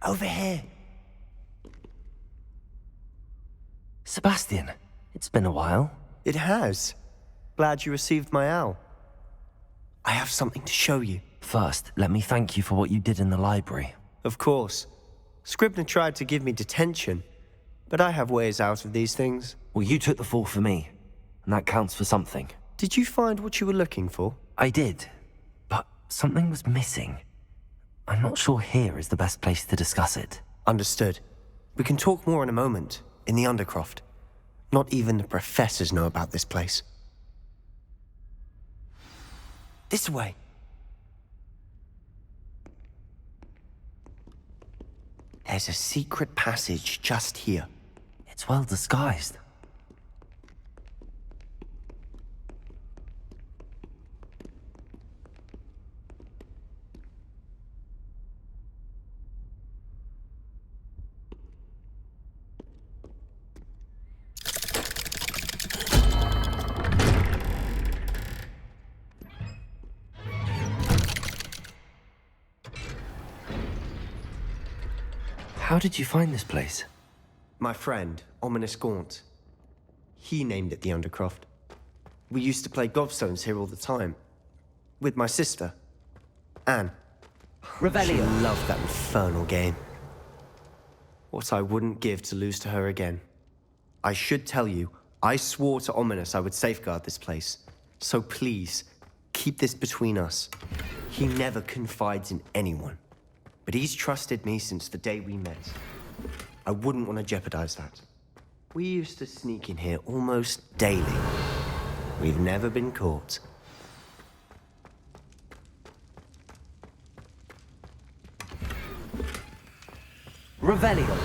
Over here. Sebastian, it's been a while. It has. Glad you received my owl. I have something to show you. First, let me thank you for what you did in the library. Of course. Scribner tried to give me detention, but I have ways out of these things. Well, you took the fall for me, and that counts for something. Did you find what you were looking for? I did, but something was missing. I'm not sure here is the best place to discuss it. Understood. We can talk more in a moment, in the Undercroft. Not even the professors know about this place. This way. There's a secret passage just here. It's well disguised. How did you find this place? My friend, Ominous Gaunt. He named it the Undercroft. We used to play gobstones here all the time. With my sister, Anne. Revelio. She loved that infernal game. What I wouldn't give to lose to her again. I should tell you, I swore to Ominous I would safeguard this place. So please, keep this between us. He never confides in anyone. But he's trusted me since the day we met. I wouldn't want to jeopardize that. We used to sneak in here almost daily. We've never been caught. Revelio.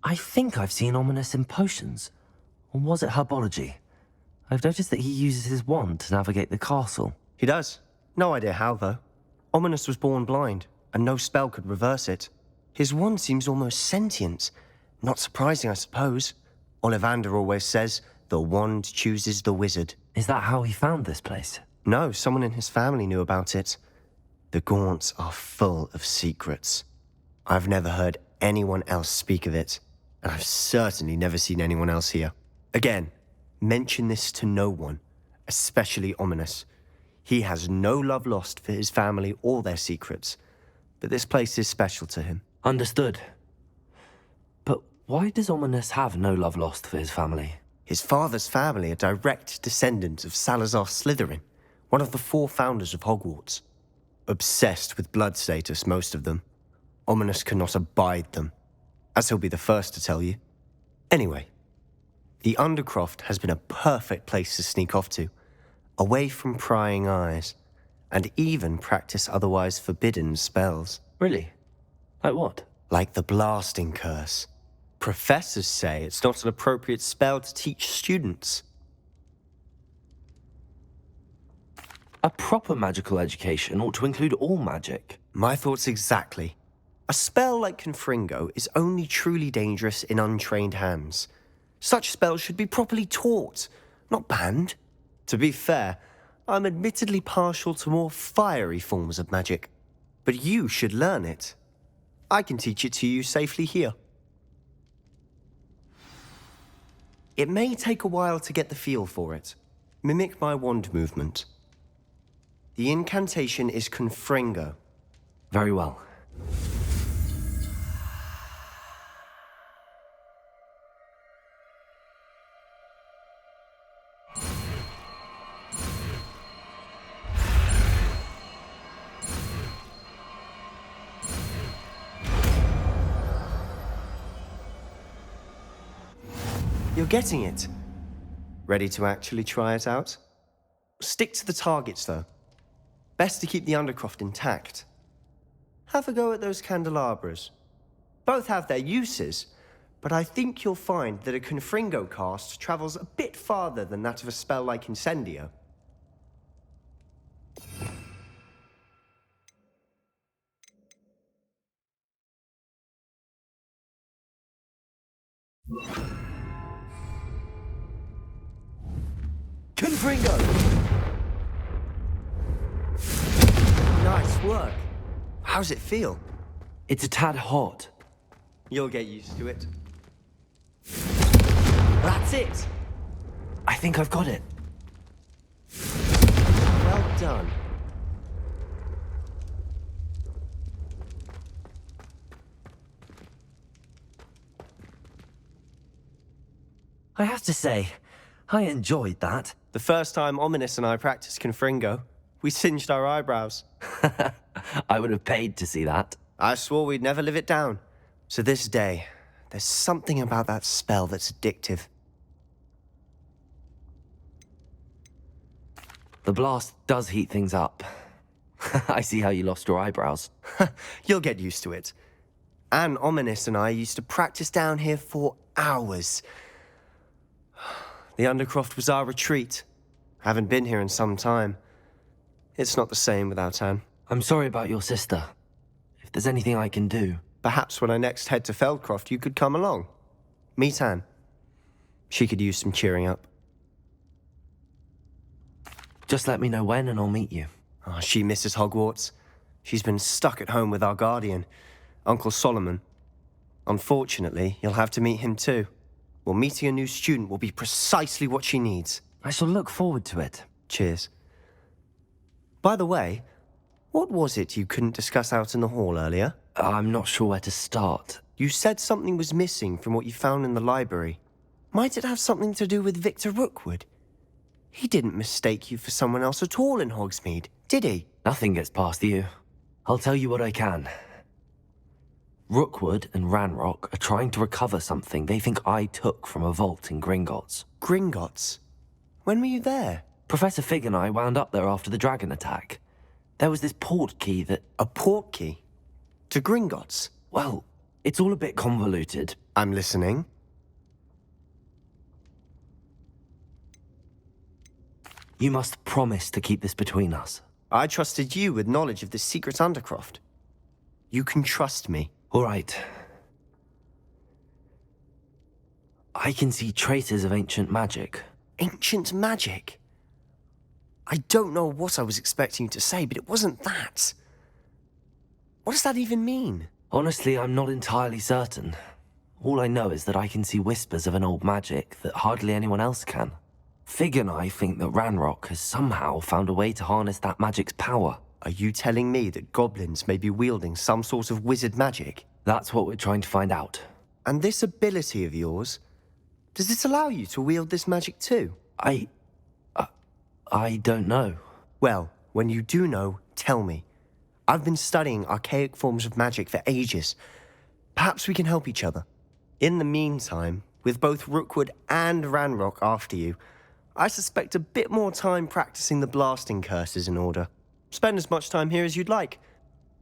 I think I've seen Ominous in potions. Or was it herbology? I've noticed that he uses his wand to navigate the castle. He does. No idea how, though. Ominous was born blind, and no spell could reverse it. His wand seems almost sentient. Not surprising, I suppose. Ollivander always says, the wand chooses the wizard. Is that how he found this place? No, someone in his family knew about it. The Gaunts are full of secrets. I've never heard anyone else speak of it, and I've certainly never seen anyone else here. Again, mention this to no one, especially Ominous. He has no love lost for his family or their secrets, but this place is special to him. Understood. But why does Ominous have no love lost for his family? His father's family are direct descendants of Salazar Slytherin, one of the 4 founders of Hogwarts. Obsessed with blood status, most of them. Ominous cannot abide them, as he'll be the first to tell you. Anyway, the Undercroft has been a perfect place to sneak off to, away from prying eyes, and even practice otherwise forbidden spells. Really? Like what? Like the blasting curse. Professors say it's not an appropriate spell to teach students. A proper magical education ought to include all magic. My thoughts exactly. A spell like Confringo is only truly dangerous in untrained hands. Such spells should be properly taught, not banned. To be fair, I'm admittedly partial to more fiery forms of magic. But you should learn it. I can teach it to you safely here. It may take a while to get the feel for it. Mimic my wand movement. The incantation is Confringo. Very well. You're getting it. Ready to actually try it out? Stick to the targets, though. Best to keep the undercroft intact. Have a go at those candelabras. Both have their uses, but I think you'll find that a Confringo cast travels a bit farther than that of a spell like Incendio. Confringo! Nice work. How's it feel? It's a tad hot. You'll get used to it. That's it! I think I've got it. Well done. I have to say, I enjoyed that. The first time Ominous and I practiced Confringo, we singed our eyebrows. I would have paid to see that. I swore we'd never live it down. To this day, there's something about that spell that's addictive. The blast does heat things up. I see how you lost your eyebrows. You'll get used to it. Anne, Ominous and I used to practice down here for hours. The Undercroft was our retreat. Haven't been here in some time. It's not the same without Anne. I'm sorry about your sister. If there's anything I can do... Perhaps when I next head to Feldcroft, you could come along. Meet Anne. She could use some cheering up. Just let me know when and I'll meet you. Oh, she misses Hogwarts. She's been stuck at home with our guardian, Uncle Solomon. Unfortunately, you'll have to meet him too. Well, meeting a new student will be precisely what she needs. I shall look forward to it. Cheers. By the way, what was it you couldn't discuss out in the hall earlier? I'm not sure where to start. You said something was missing from what you found in the library. Might it have something to do with Victor Rookwood? He didn't mistake you for someone else at all in Hogsmeade, did he? Nothing gets past you. I'll tell you what I can. Rookwood and Ranrock are trying to recover something they think I took from a vault in Gringotts. Gringotts? When were you there? Professor Fig and I wound up there after the dragon attack. There was this port key that... A port key? To Gringotts? Well, it's all a bit convoluted. I'm listening. You must promise to keep this between us. I trusted you with knowledge of the secret Undercroft. You can trust me. All right. I can see traces of ancient magic. Ancient magic? I don't know what I was expecting you to say, but it wasn't that. What does that even mean? Honestly, I'm not entirely certain. All I know is that I can see whispers of an old magic that hardly anyone else can. Fig and I think that Ranrock has somehow found a way to harness that magic's power. Are you telling me that goblins may be wielding some sort of wizard magic? That's what we're trying to find out. And this ability of yours, does it allow you to wield this magic too? I don't know. Well, when you do know, tell me. I've been studying archaic forms of magic for ages. Perhaps we can help each other. In the meantime, with both Rookwood and Ranrock after you, I suspect a bit more time practicing the blasting curse is in order. Spend as much time here as you'd like.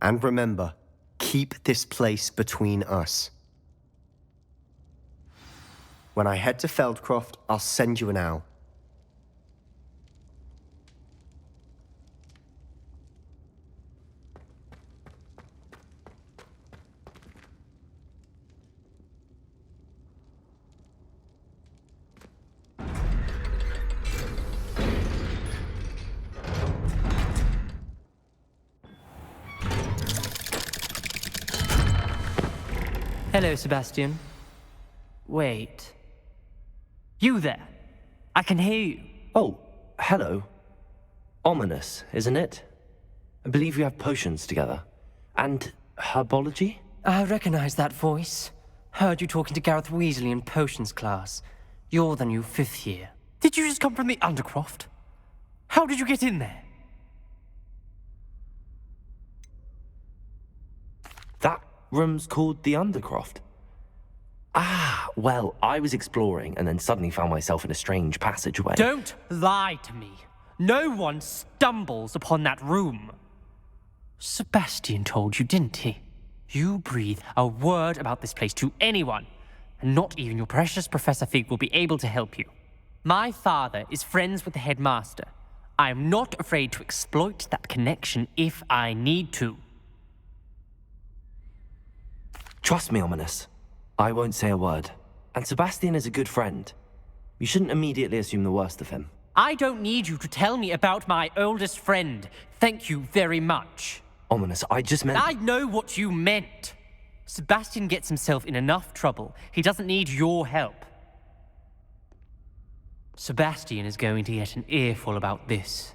And remember, keep this place between us. When I head to Feldcroft, I'll send you an owl. Hello, Sebastian. Wait. You there. I can hear you. Oh, hello. Ominous, isn't it? I believe you have potions together. And herbology? I recognize that voice. Heard you talking to Gareth Weasley in potions class. You're the new 5th year. Did you just come from the Undercroft? How did you get in there? That room's called the Undercroft. Ah, well, I was exploring and then suddenly found myself in a strange passageway. Don't lie to me. No one stumbles upon that room. Sebastian told you, didn't he? You breathe a word about this place to anyone, and not even your precious Professor Fig will be able to help you. My father is friends with the headmaster. I am not afraid to exploit that connection if I need to. Trust me, Ominous. I won't say a word. And Sebastian is a good friend. You shouldn't immediately assume the worst of him. I don't need you to tell me about my oldest friend. Thank you very much. Ominous, I just meant... I know what you meant. Sebastian gets himself in enough trouble. He doesn't need your help. Sebastian is going to get an earful about this.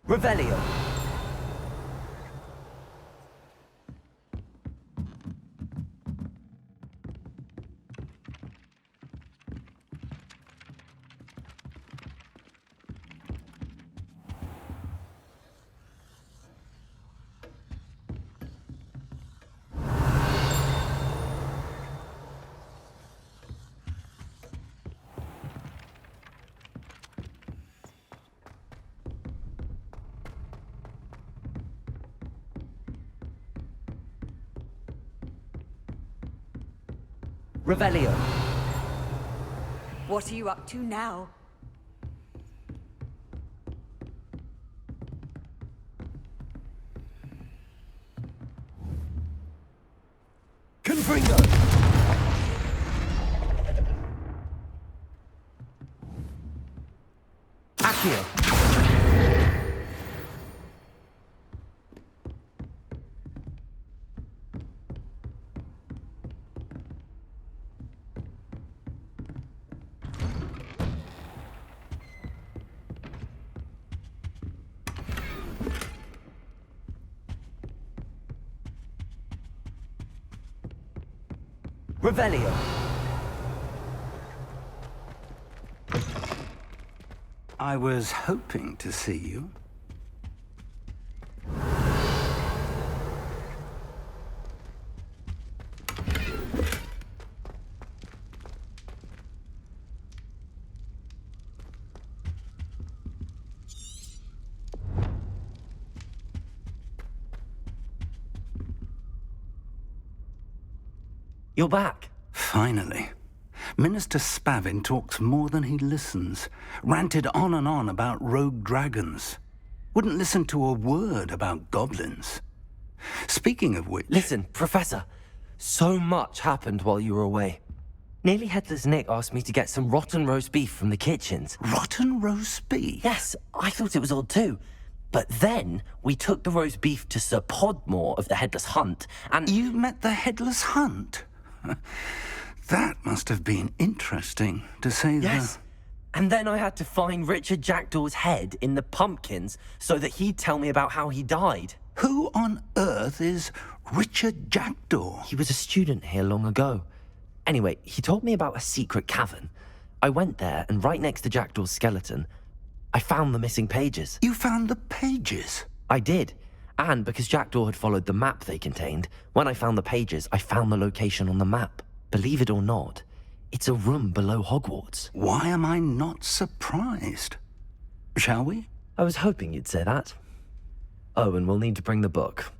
Revelio. Revelio. What are you up to now? Confringo. Accio. Revelio. I was hoping to see you. You're back. Finally. Minister Spavin talks more than he listens. Ranted on and on about rogue dragons. Wouldn't listen to a word about goblins. Speaking of which... Listen, Professor. So much happened while you were away. Nearly Headless Nick asked me to get some rotten roast beef from the kitchens. Rotten roast beef? Yes, I thought it was odd too. But then we took the roast beef to Sir Podmore of the Headless Hunt, and... You met the Headless Hunt? That must have been interesting, to say the... Yes, And then I had to find Richard Jackdaw's head in the pumpkins so that he'd tell me about how he died. Who on earth is Richard Jackdaw? He was a student here long ago. Anyway, he told me about a secret cavern. I went there, and right next to Jackdaw's skeleton, I found the missing pages. You found the pages? I did. And because Jackdaw had followed the map they contained, when I found the pages, I found the location on the map. Believe it or not, it's a room below Hogwarts. Why am I not surprised? Shall we? I was hoping you'd say that. Oh, and we'll need to bring the book.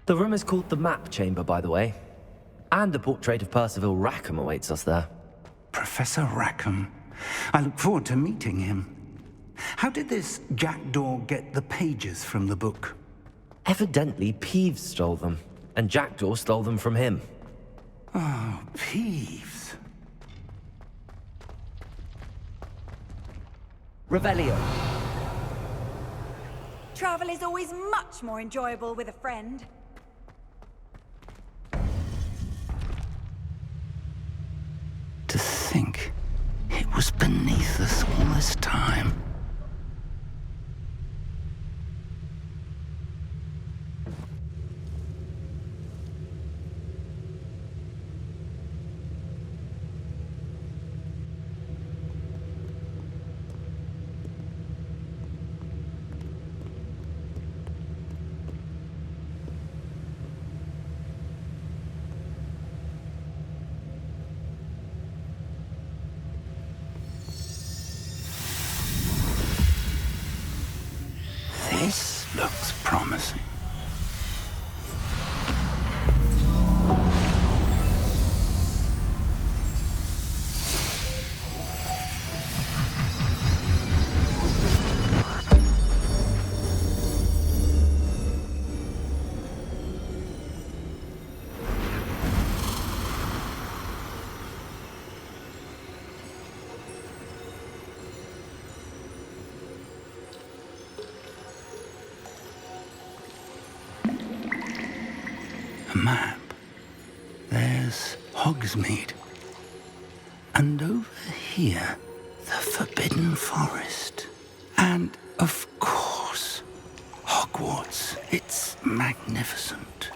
The room is called the Map Chamber, by the way. And a portrait of Percival Rackham awaits us there. Professor Rackham. I look forward to meeting him. How did this Jackdaw get the pages from the book? Evidently, Peeves stole them, and Jackdaw stole them from him. Oh, Peeves. Revelio. Travel is always much more enjoyable with a friend. To think it was beneath us all this time. This looks promising. A map. There's Hogsmeade. And over here, the Forbidden Forest. And, of course, Hogwarts. It's magnificent.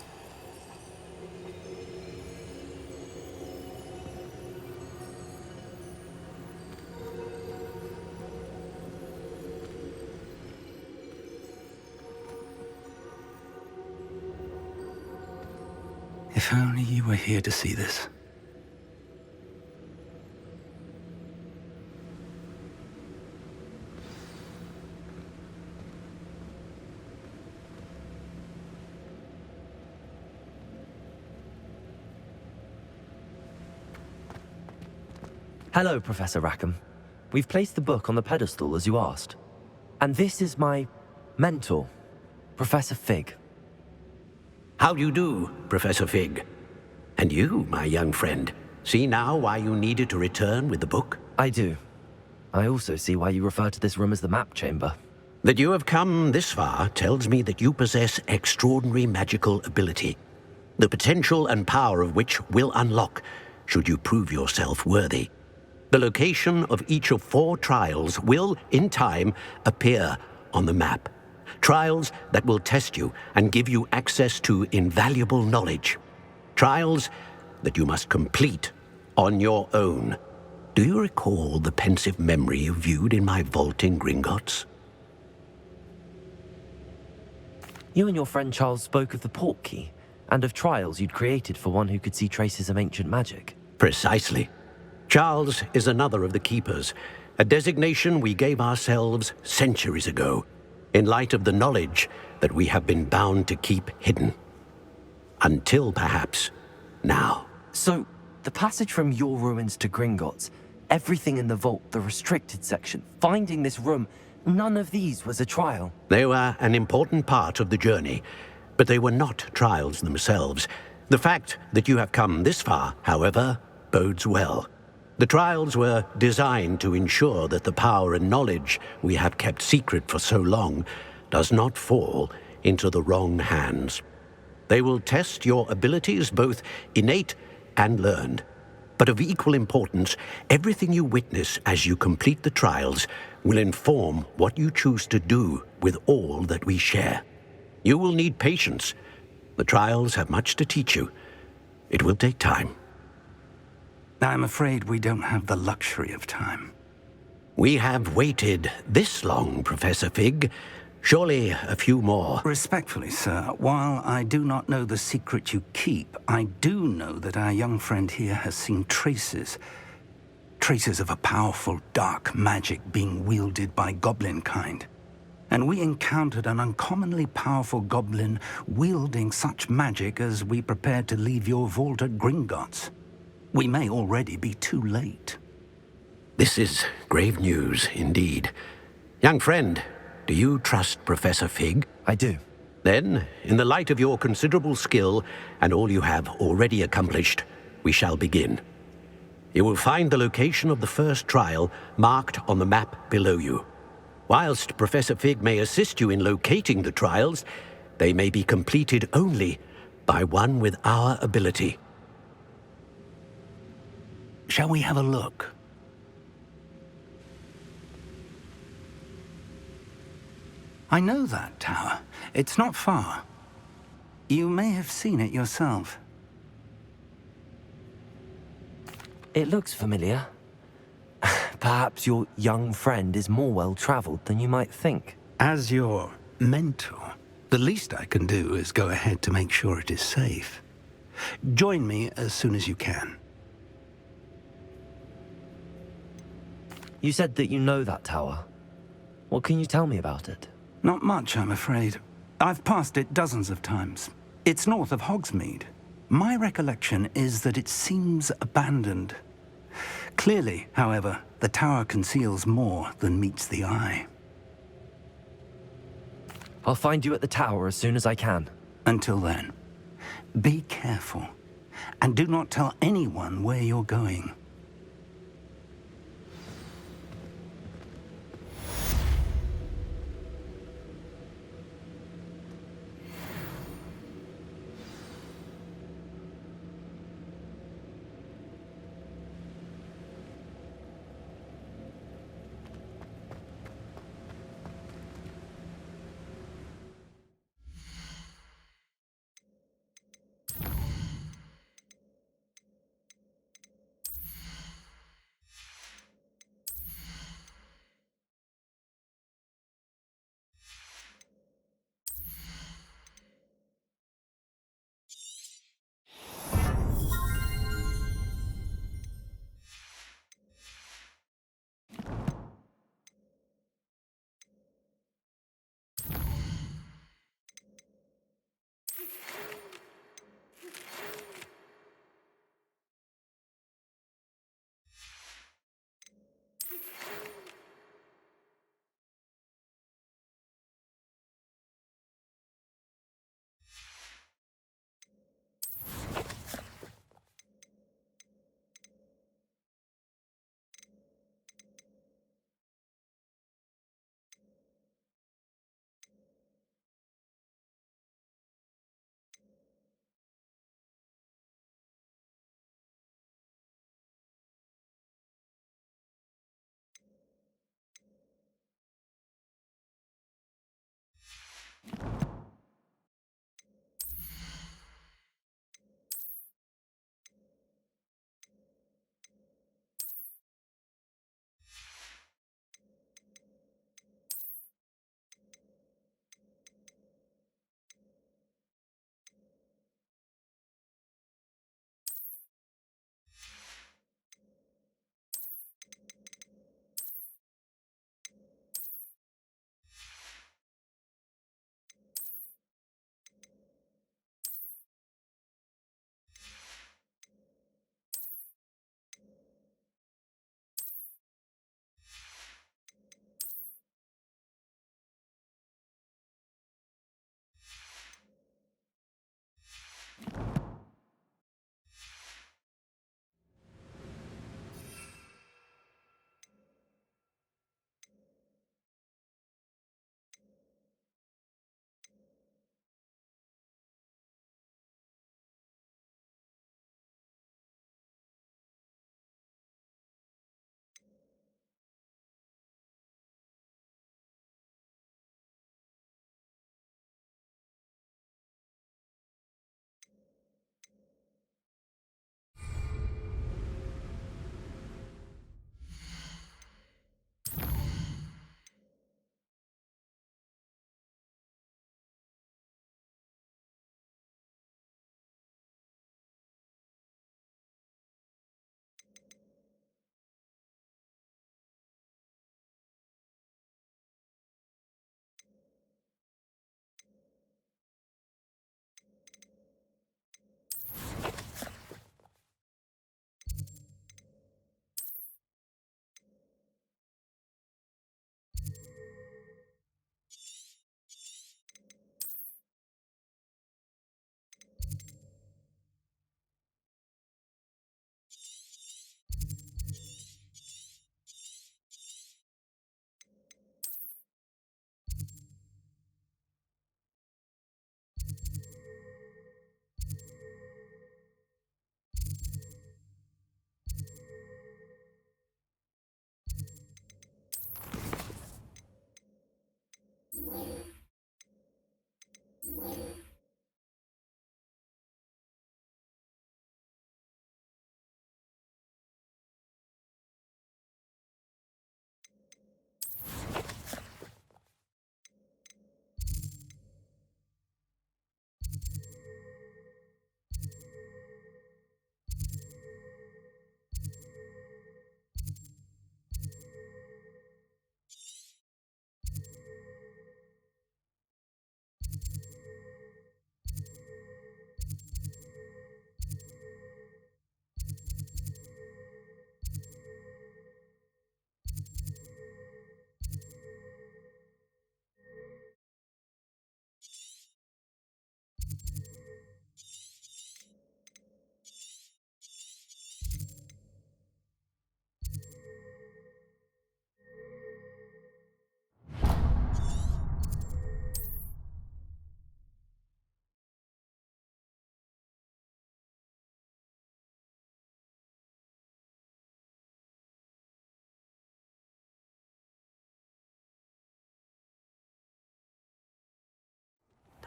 If only you were here to see this. Hello, Professor Rackham. We've placed the book on the pedestal as you asked. And this is my mentor, Professor Fig. How do you do, Professor Fig? And you, my young friend, see now why you needed to return with the book? I do. I also see why you refer to this room as the Map Chamber. That you have come this far tells me that you possess extraordinary magical ability, the potential and power of which will unlock should you prove yourself worthy. The location of each of 4 trials will, in time, appear on the map. Trials that will test you and give you access to invaluable knowledge. Trials that you must complete on your own. Do you recall the pensive memory you viewed in my vault in Gringotts? You and your friend Charles spoke of the Portkey, and of trials you'd created for one who could see traces of ancient magic. Precisely. Charles is another of the Keepers, a designation we gave ourselves centuries ago, in light of the knowledge that we have been bound to keep hidden. Until, perhaps, now. So, the passage from your ruins to Gringotts, everything in the vault, the restricted section, finding this room, none of these was a trial. They were an important part of the journey, but they were not trials themselves. The fact that you have come this far, however, bodes well. The trials were designed to ensure that the power and knowledge we have kept secret for so long does not fall into the wrong hands. They will test your abilities, both innate and learned. But of equal importance, everything you witness as you complete the trials will inform what you choose to do with all that we share. You will need patience. The trials have much to teach you. It will take time. I'm afraid we don't have the luxury of time. We have waited this long, Professor Fig. Surely a few more. Respectfully, sir, while I do not know the secret you keep, I do know that our young friend here has seen traces of a powerful dark magic being wielded by goblin kind. And we encountered an uncommonly powerful goblin wielding such magic as we prepared to leave your vault at Gringotts. We may already be too late. This is grave news indeed. Young friend, do you trust Professor Fig? I do. Then, in the light of your considerable skill and all you have already accomplished, we shall begin. You will find the location of the first trial marked on the map below you. Whilst Professor Fig may assist you in locating the trials, they may be completed only by one with our ability. Shall we have a look? I know that tower. It's not far. You may have seen it yourself. It looks familiar. Perhaps your young friend is more well-traveled than you might think. As your mentor, the least I can do is go ahead to make sure it is safe. Join me as soon as you can. You said that you know that tower. What can you tell me about it? Not much, I'm afraid. I've passed it dozens of times. It's north of Hogsmeade. My recollection is that it seems abandoned. Clearly, however, the tower conceals more than meets the eye. I'll find you at the tower as soon as I can. Until then, be careful, and do not tell anyone where you're going.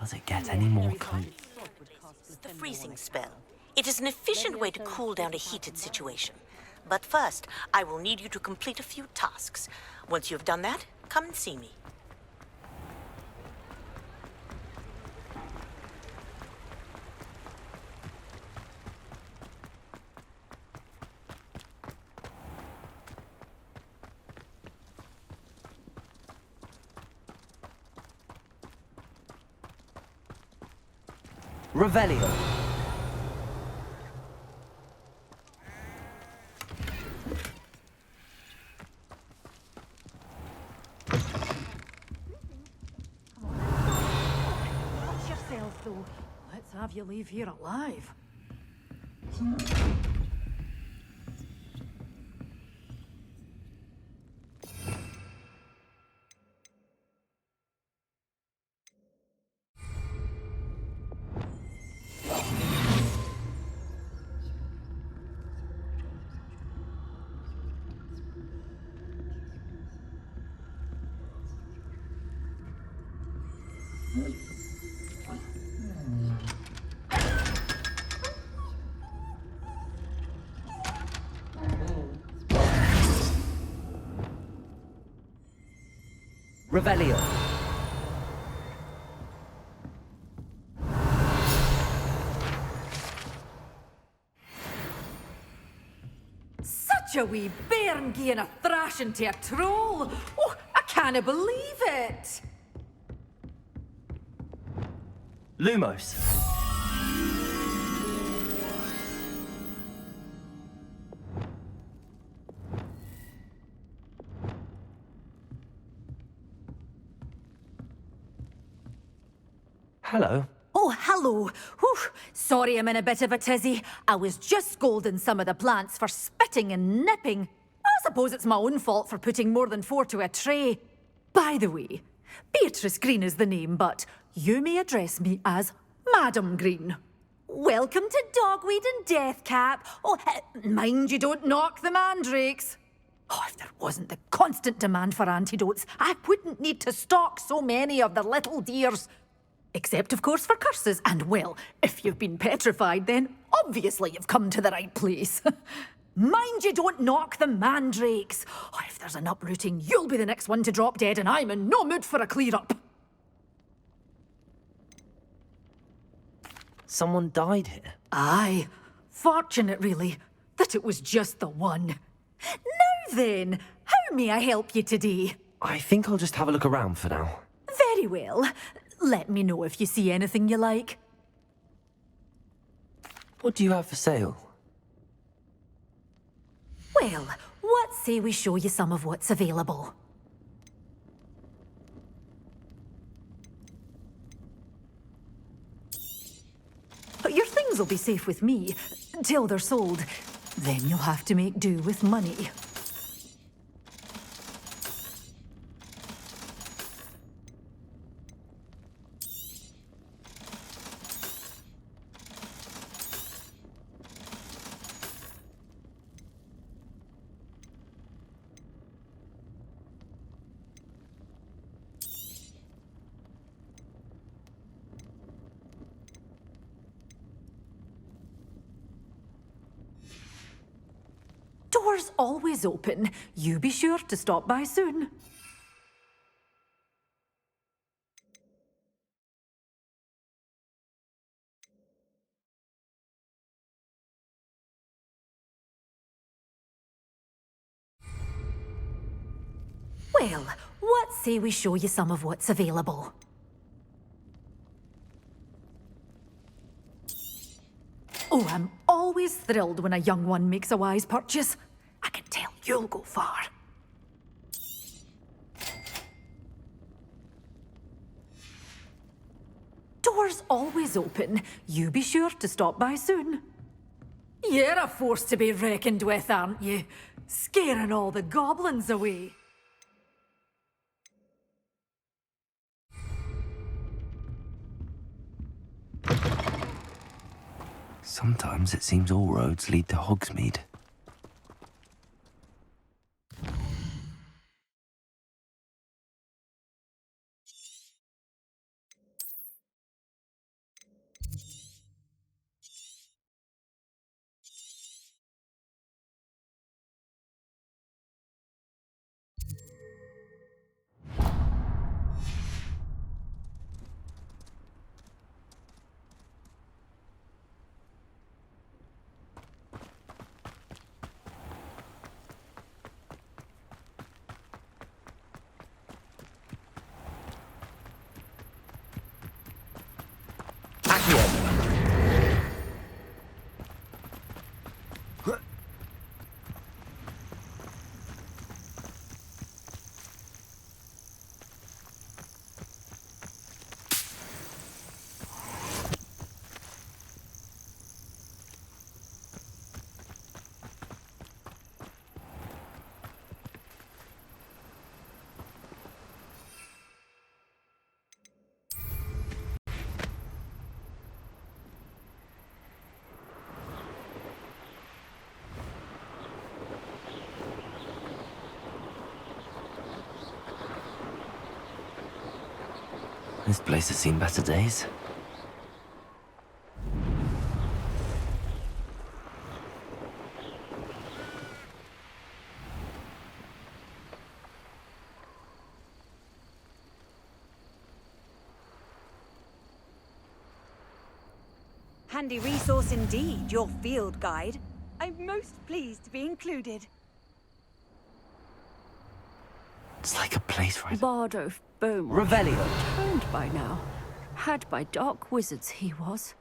Does it get any more cold? The freezing spell. It is an efficient way to cool down a heated situation. But first, I will need you to complete a few tasks. Once you have done that, come and see me. Revelio. Watch yourself, though. Let's have you leave here alive. Revelio. Such a wee bairn gieing a thrashing to a troll. Oh, I can't believe it. Lumos. Hello. Oh, hello. Whew. Sorry I'm in a bit of a tizzy. I was just scolding some of the plants for spitting and nipping. I suppose it's my own fault for putting more than 4 to a tray. By the way, Beatrice Green is the name, but you may address me as Madam Green. Welcome to Dogweed and Deathcap. Oh, mind you don't knock the mandrakes. Oh, if there wasn't the constant demand for antidotes, I wouldn't need to stock so many of the little dears. Except, of course, for curses. And, well, if you've been petrified, then obviously you've come to the right place. Mind you don't knock the mandrakes. Oh, if there's an uprooting, you'll be the next one to drop dead, and I'm in no mood for a clear-up. Someone died here. Aye. Fortunate, really, that it was just the one. Now then, how may I help you today? I think I'll just have a look around for now. Very well. Let me know if you see anything you like. What do you have for sale? Well, what say we show you some of what's available? Your things will be safe with me, till they're sold. Then you'll have to make do with money. Doors always open. You be sure to stop by soon. Well, what say we show you some of what's available? Oh, I'm always thrilled when a young one makes a wise purchase. I can tell you'll go far. Doors always open. You be sure to stop by soon. You're a force to be reckoned with, aren't you? Scaring all the goblins away. Sometimes it seems all roads lead to Hogsmeade. This place has seen better days. Handy resource indeed, your field guide. I'm most pleased to be included. It's like a place right... Bardo Beaumont. Revelio. Turned by now. Had by dark wizards he was.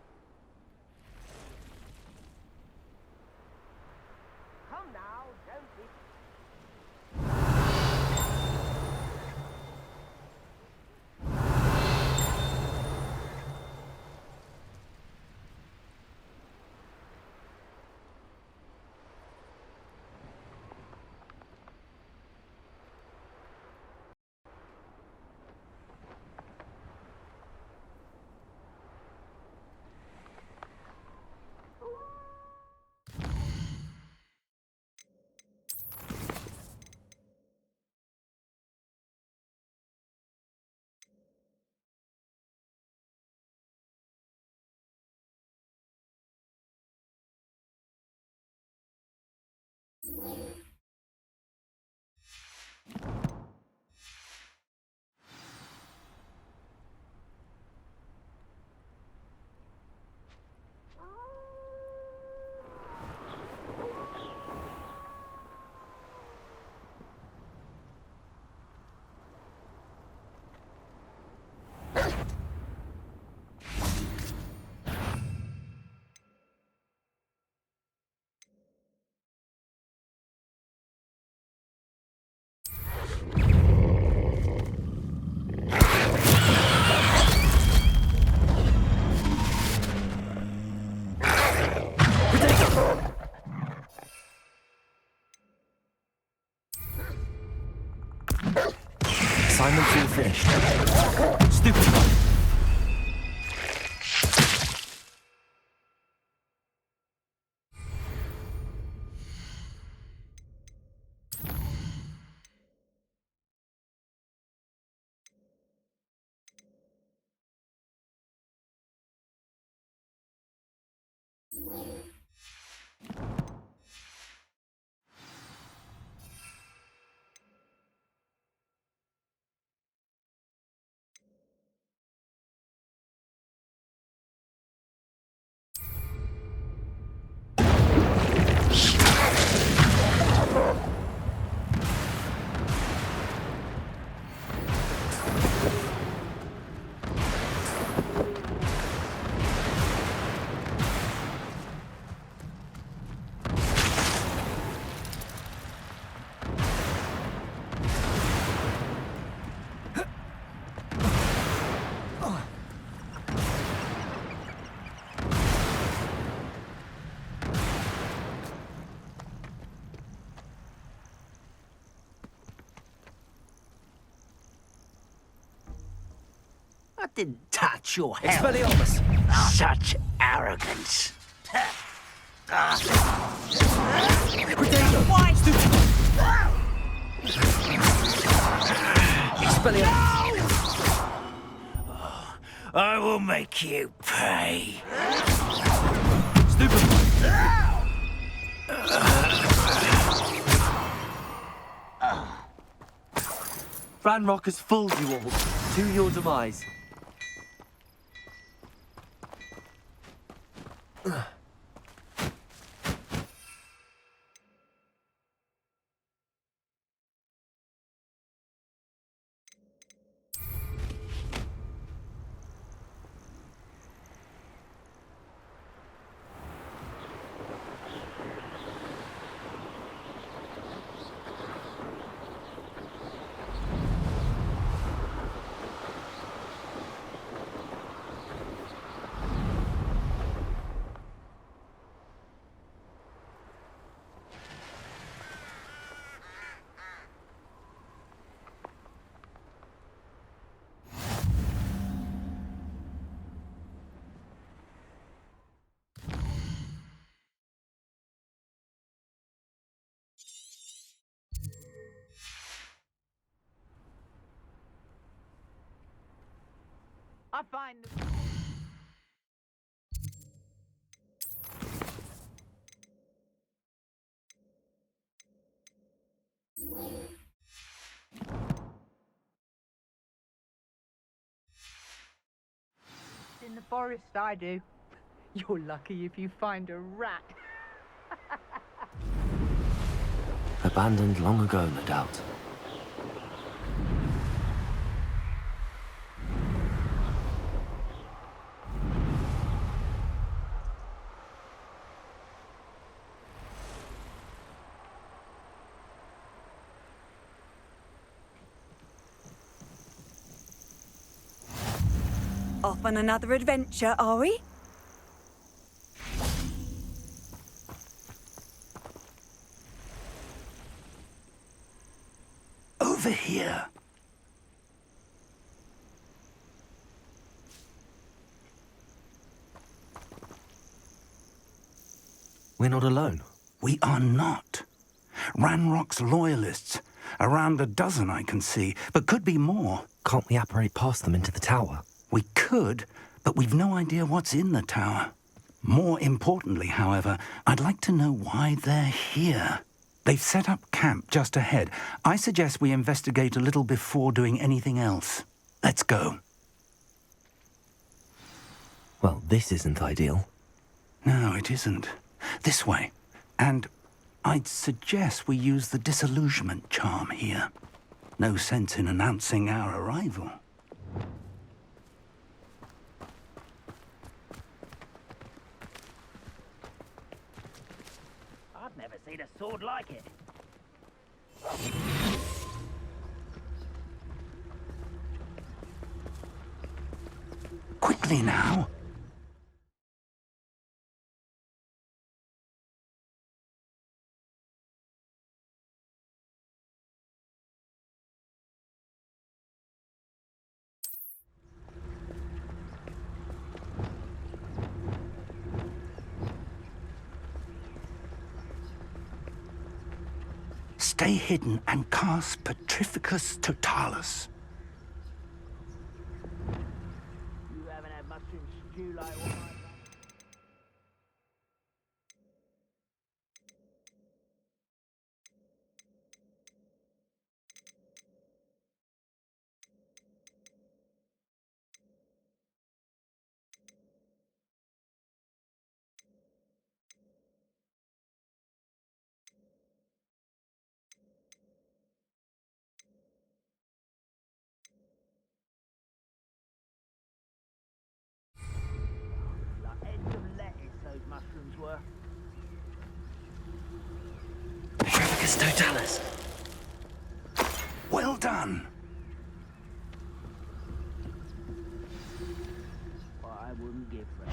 Assignment all finished. Stupid one. I didn't touch your health. Expelliarmus. Such arrogance. Why? Stupid. Expelliarmus. I will make you pay. Stupid. Ranrock has fooled you all to your demise. I find... In the forest, I do. You're lucky if you find a rat. Abandoned long ago, no doubt. Off on another adventure, are we? Over here. We're not alone. We are not. Ranrock's loyalists. Around a dozen I can see, but could be more. Can't we apparate past them into the tower? We could, but we've no idea what's in the tower. More importantly, however, I'd like to know why they're here. They've set up camp just ahead. I suggest we investigate a little before doing anything else. Let's go. Well, this isn't ideal. No, it isn't. This way. And I'd suggest we use the disillusionment charm here. No sense in announcing our arrival. I've never seen a sword like it. Quickly now. Stay hidden and cast Petrificus Totalis. You haven't had mushroom stew like all my... Those mushrooms were. Petrificus Totalis. Well done. I wouldn't give for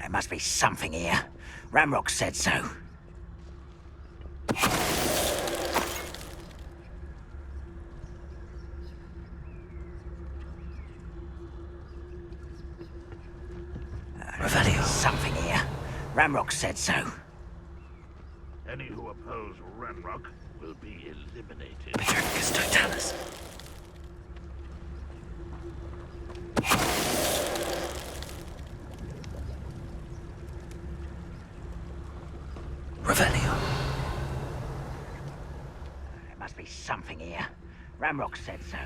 There must be something here. Ramrock said so. Something here. Ramrock said so. Any who oppose Ranrock will be eliminated. Petrificus Totalis. Revelio. There must be something here. Ramrock said so.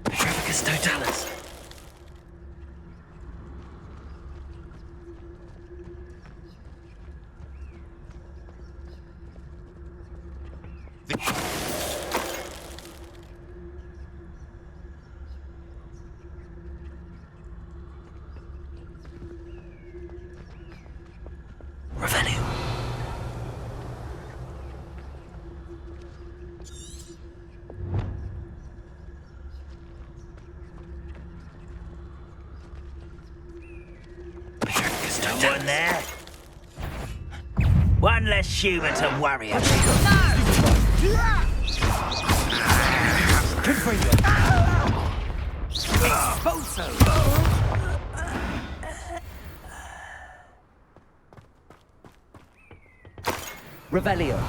Petrificus Totalis. Revelio. Petrificus Totalis. Someone there? One less human to worry about. Revelio.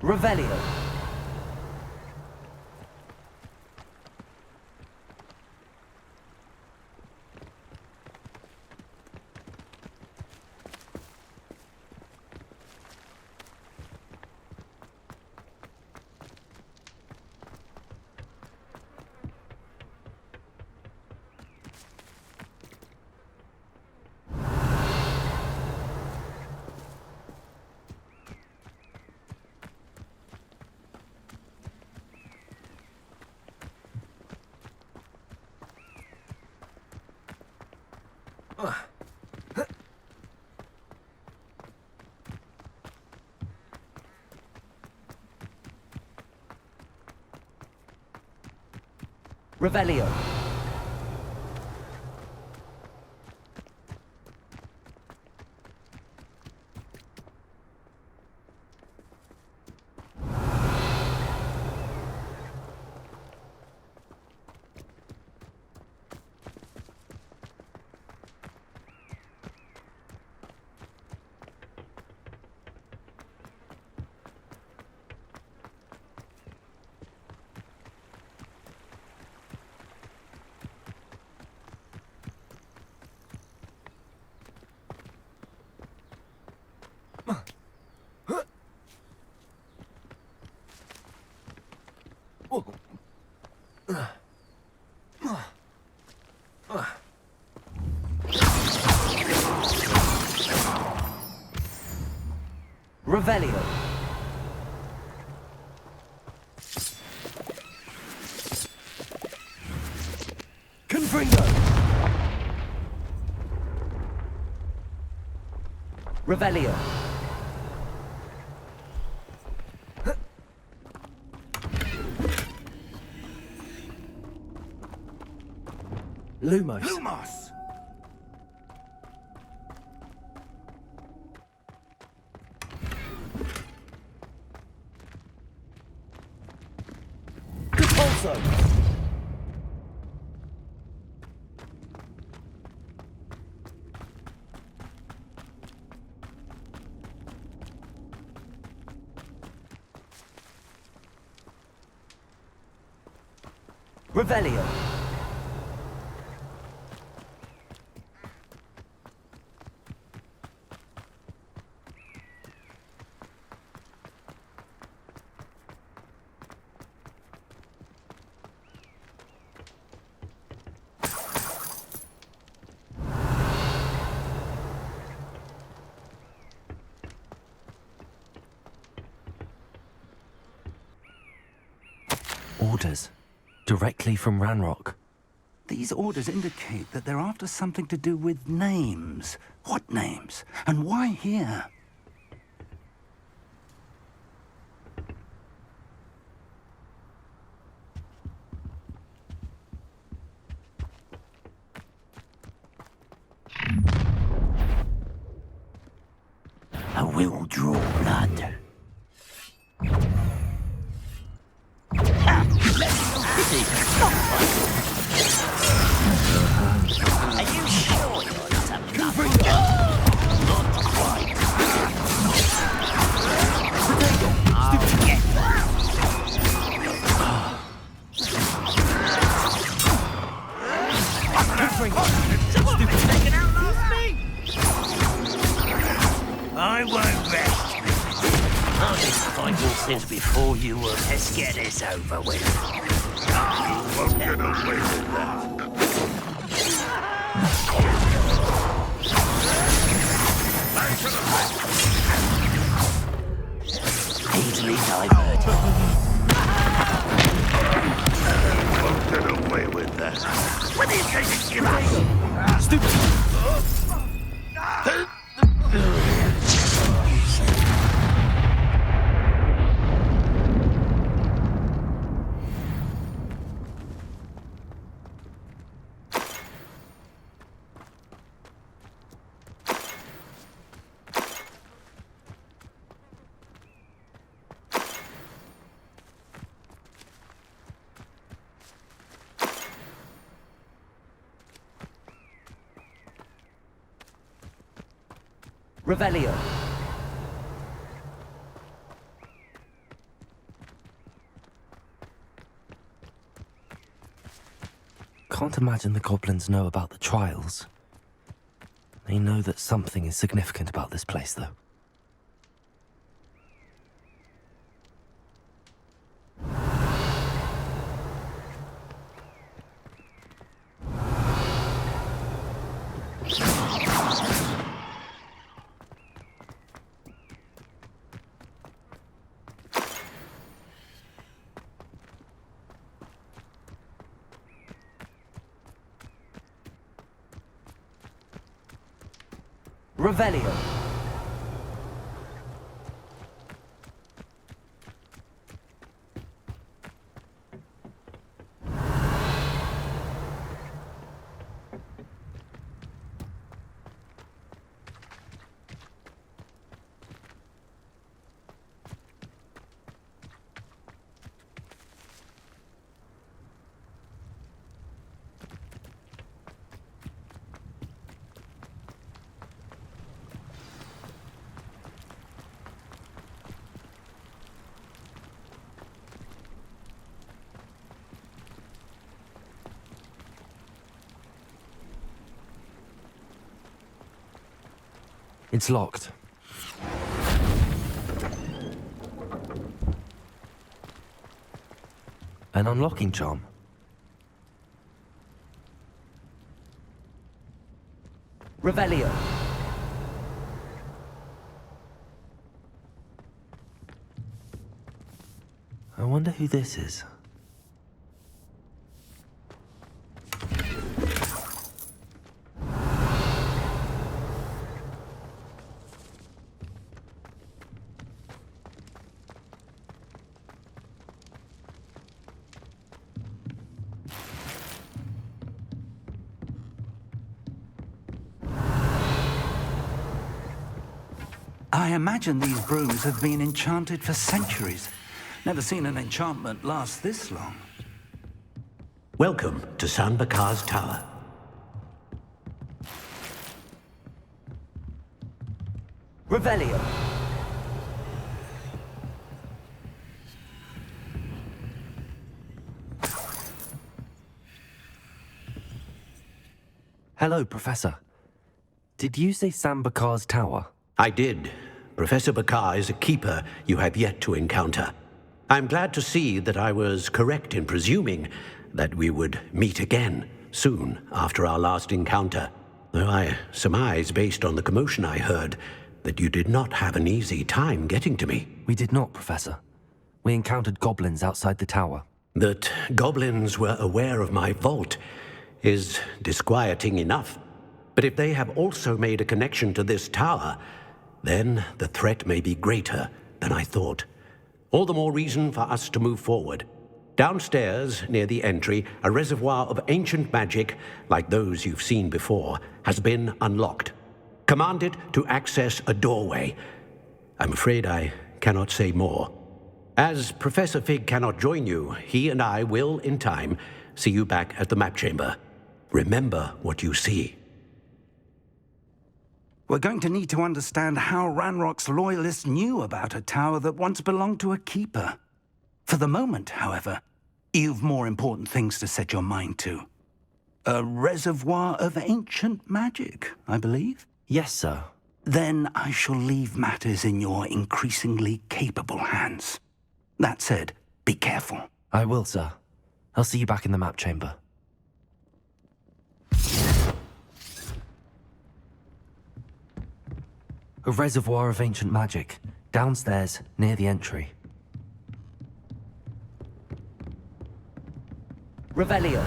Revelio. Revelio. Revelio. Confringo. Revelio. Lumos. Lumos! Repulso. Revelio. Orders. Directly from Ranrock. These orders indicate that they're after something to do with names. What names? And why here? I will draw blood. Are you sure you're not a bluff? Not quite. Someone can outlast me! I won't rest. I've been fighting since before you were. Let's get this over with. You won't get away with that. Easily diverted. You won't get away with that. What are you going to give us? Stupid! Revelio. Can't imagine the goblins know about the trials. They know that something is significant about this place, though. Revelio. It's locked. An unlocking charm. Revelio. I wonder who this is. I imagine these brooms have been enchanted for centuries. Never seen an enchantment last this long. Welcome to San Bakar's Tower. Revelio. Hello, Professor. Did you say San Bakar's Tower? I did. Professor Bakar is a keeper you have yet to encounter. I'm glad to see that I was correct in presuming that we would meet again soon after our last encounter, though I surmise, based on the commotion I heard, that you did not have an easy time getting to me. We did not, Professor. We encountered goblins outside the tower. That goblins were aware of my vault is disquieting enough. But if they have also made a connection to this tower, then the threat may be greater than I thought. All the more reason for us to move forward. Downstairs, near the entry, a reservoir of ancient magic, like those you've seen before, has been unlocked. Command it to access a doorway. I'm afraid I cannot say more. As Professor Fig cannot join you, he and I will, in time, see you back at the map chamber. Remember what you see. We're going to need to understand how Ranrock's loyalists knew about a tower that once belonged to a keeper. For the moment, however, you've more important things to set your mind to. A reservoir of ancient magic, I believe? Yes, sir. then I shall leave matters in your increasingly capable hands. That said, be careful. I will, sir. I'll see you back in the map chamber. A reservoir of ancient magic, downstairs, near the entry. Revelio.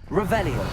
Revelio.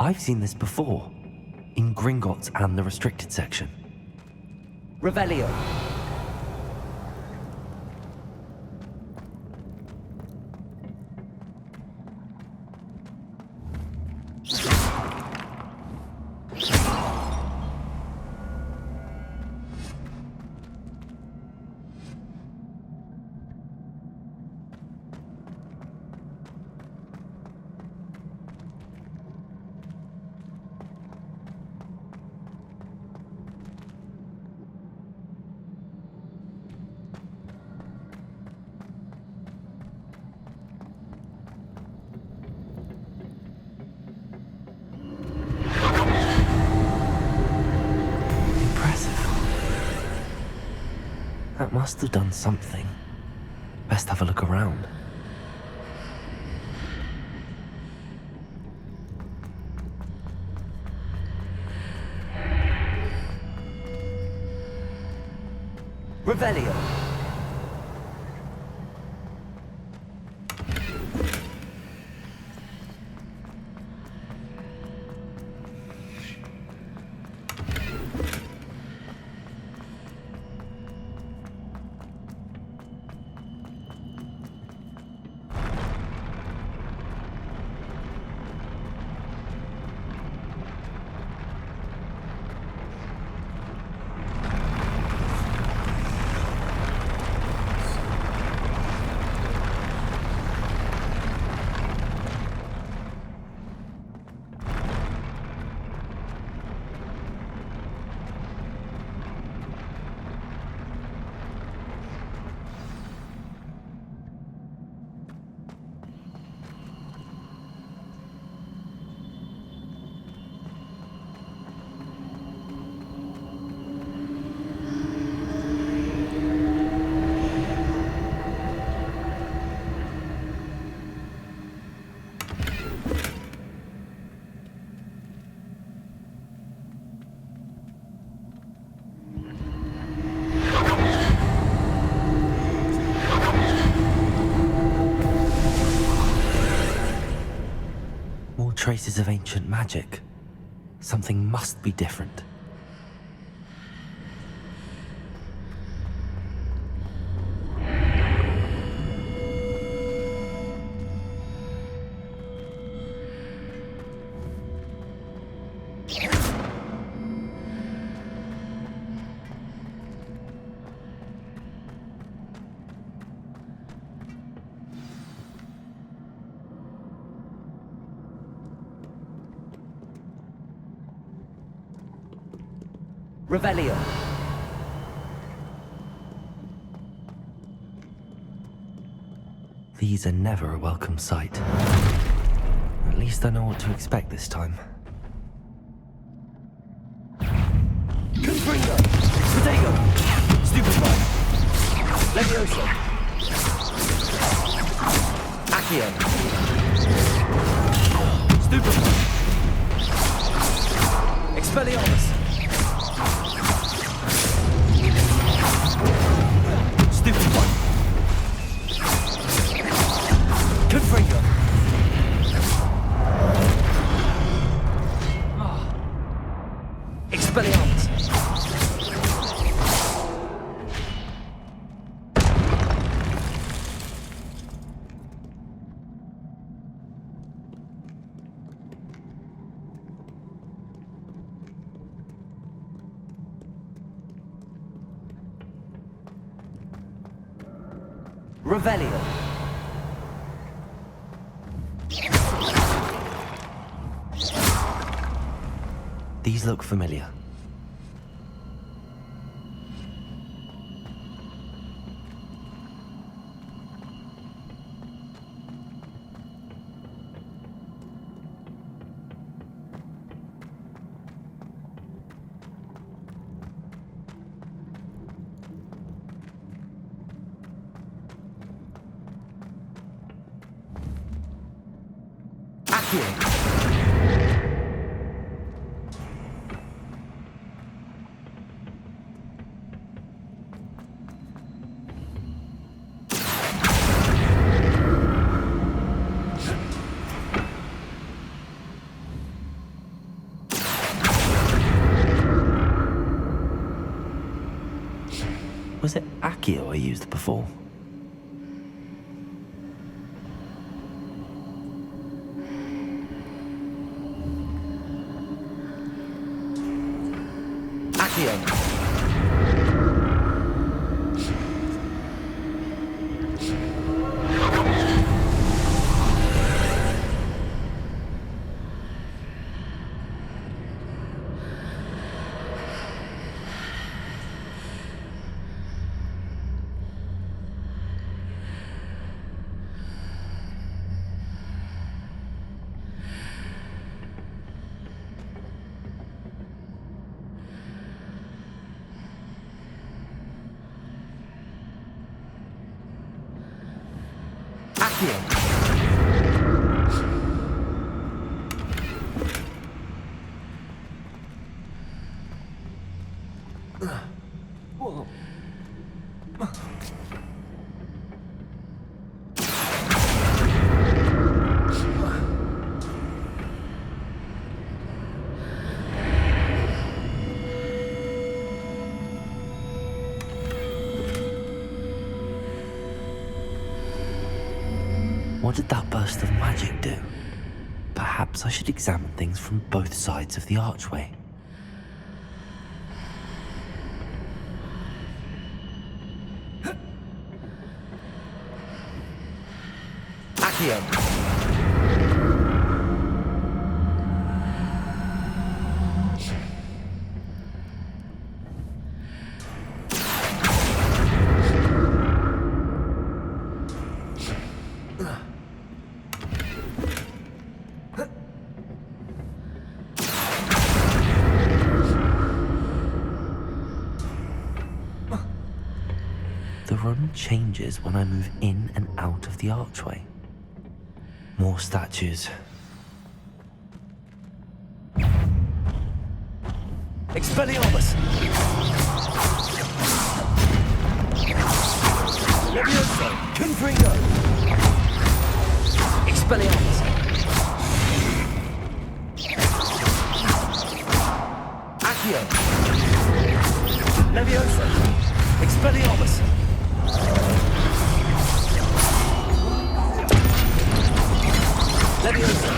I've seen this before, in Gringotts and the restricted section. Revelio. That must have done something. Best have a look around. Revelio. Traces of ancient magic. Something must be different. Revelio. These are never a welcome sight. At least I know what to expect this time. Confringo! Protego! Stupefy! Levioso. Accio. Stupefy. Expelliarmus. Stupefy. Confringo. Expelliarmus. Revelio. These look familiar. Was it Accio I used before? Accio. What did that burst of magic do? Perhaps I should examine things from both sides of the archway. Accio. The room changes when I move in and out of the archway. More statues. Expelliarmus! Levioso! Confringo! Expelliarmus! Accio! Levioso! Expelliarmus! Levioso!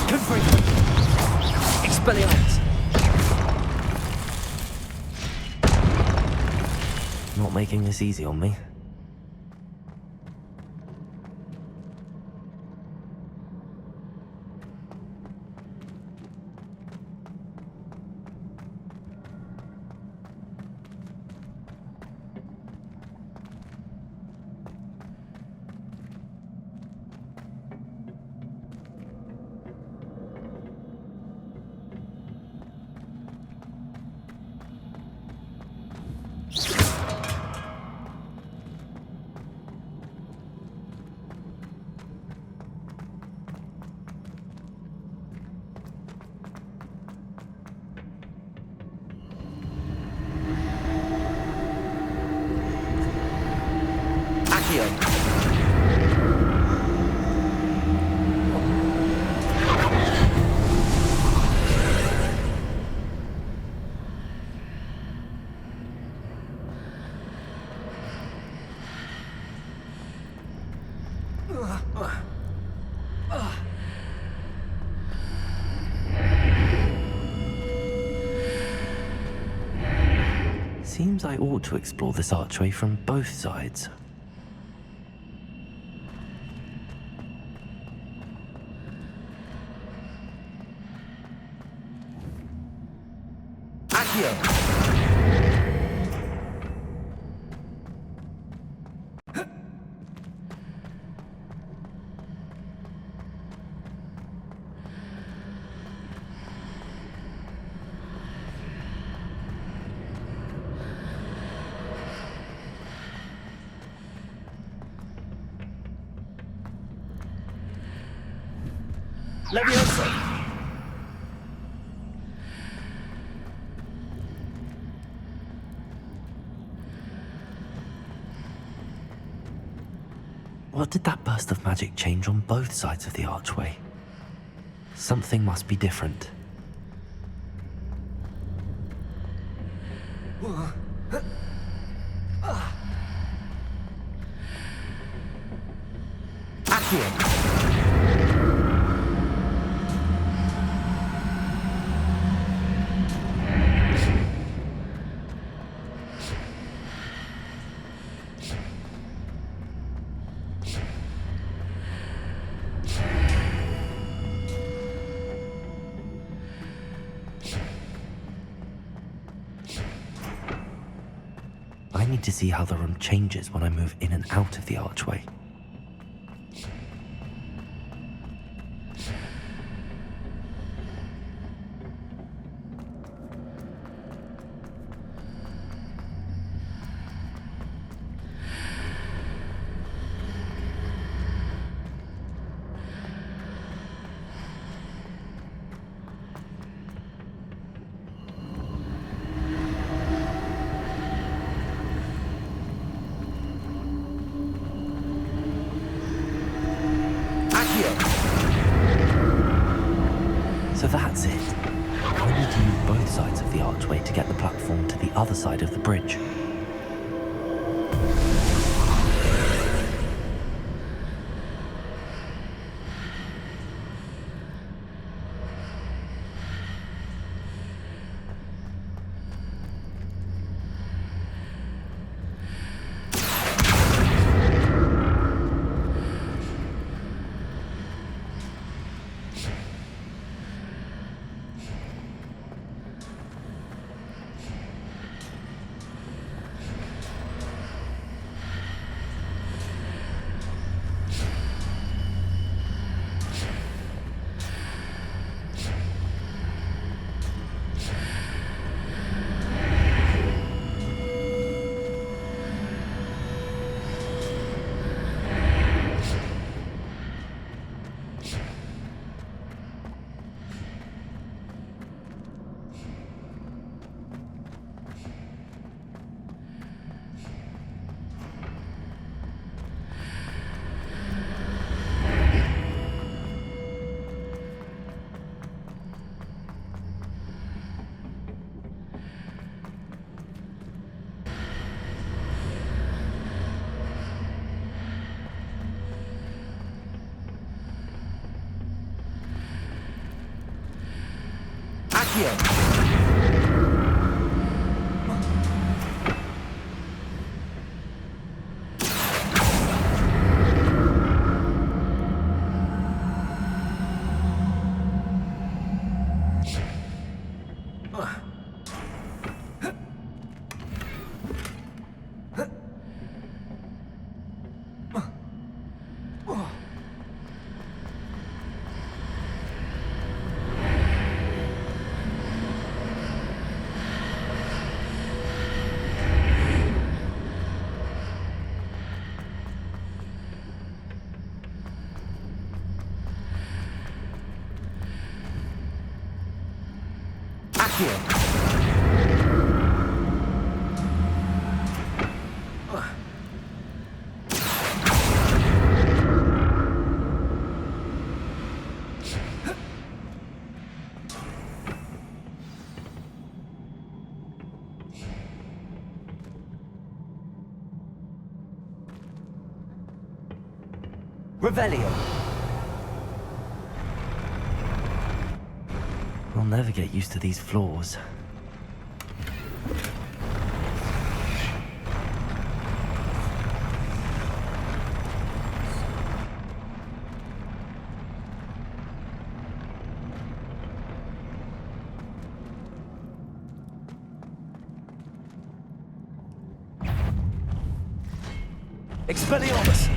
Confringo! Expelliarmus! Not making this easy on me. Seems I ought to explore this archway from both sides. Leviosa! What did that burst of magic change on both sides of the archway? Something must be different. I need to see how the room changes when I move in and out of the archway. So that's it. I need to use both sides of the archway to get the platform to the other side of the bridge. Revelio. I'll never get used to these floors. Expelliarmus!